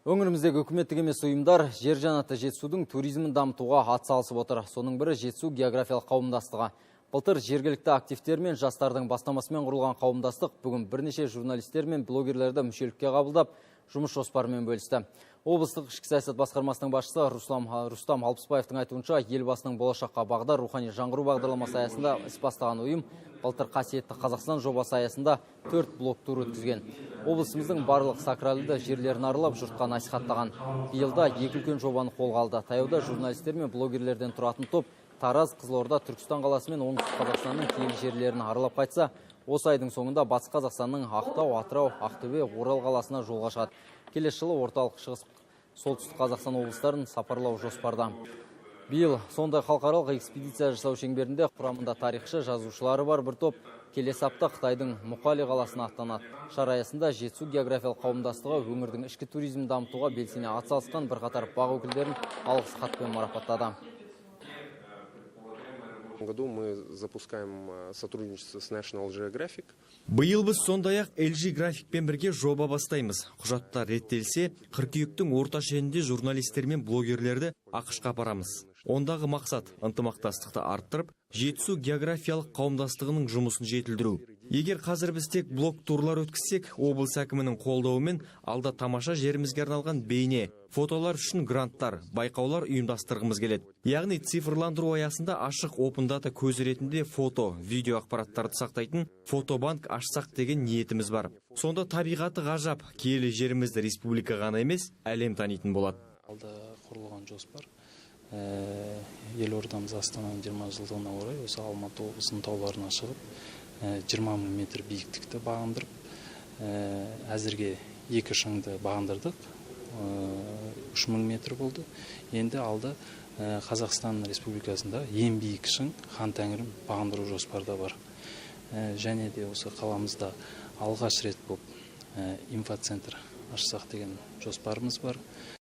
Өңіріміздегі үкіметтік емес ұйымдар жер жаннаты Жетісудың туризмін дамытуға атсалысып отыр. Соның бірі Жетісу географиялық қауымдастығы. Былтыр жергілікті активтер мен жастардың бастамасымен құрылған қауымдастық бүгін бірнеше журналистер мен блогерлерді мүшелікке қабылдап, жұмыс жоспарымен бөлісті. Облыстық ішкі саясат басқармасының басшысы Рустам Алпысбаевтың айтуынша, елбасының болашаққа бағдар рухани жаңғыру бағдарламасы аясында іс бастаған ұйым былтыр қасиетті Қазақстан жобасы аясында 4 блок-тур өткізген. Облысымыздың барлық сакральды жерлерін аралап жұртқа насихаттаған. Биылда 2 үлкен жобаны қолға алды. Таяуда журналистер мен блогерлерден тұратын топ Тараз, Қызылорда, Түркістан қаласы мен оңтүстік Қазақстанның киелі жерлерін аралап қайтса, осы айдың соңында Батыс Қазақстанның Ақтау, Атырау, Ақтөбе, Орал қаласына жолға шығады. Келесі жылы орталық шығыс солтүстік Қазақстан облыстарын сапарлау жоспарда. Биыл сондай халықаралық экспедиция жасау шеңберінде құрамында тарихшы, жазушылары бар бір топ келесі апта Қытайдың Мұқали қаласына аттанады. Шара аясында Жетісу географиялық қауымдастығы өңірдің ішкі туризмін дамытуға белсене атсалысқан бірқатар бақ өкілдерін алғыс хатпен марапаттады. В этом году мы запускаем сотрудничество с National Geographic. Биыл біз сондай-ақ LG графикпен бірге жоба бастаймыз. Құжаттар реттелсе, қыркүйектің орта шенінде журналистер мен блогерлерді ақш-қа апарамыз. Ондағы мақсат ынтымақтастықты арттырып, Жетісу географиялық қауымдастығының жұмысын жетілдіру. Егер қазір біз тек блок-турлар өткізсек, облыс әкімінің қолдауымен алда тамаша жерімізге арналған бейне, фотолар үшін гранттар, байқаулар ұйымдастырғымыз келеді. Яғни цифрландыру аясында ашық open data көзі ретінде фото, видео ақпараттарды сақтайтын фотобанк ашсақ деген ниетіміз бар. Сонда табиғаты ғажап, киелі жерімізді республика ғана емес, әлем танитын болады. Алда құрылған жоспар елордамыз Астананың 20 жылдығына орай осы Алматы облысының тауларына шығып 20 мың метр биіктікті бағындырып, әзірге 2 шыңды бағындырдық, 3 мың метр болды. Енді алда Қазақстан Республикасында ең биік шың Хан Тәңірім бағындыру жоспарда бар. Және де осы қаламызда алғаш рет болып инфоцентр ашсақ деген жоспарымыз бар.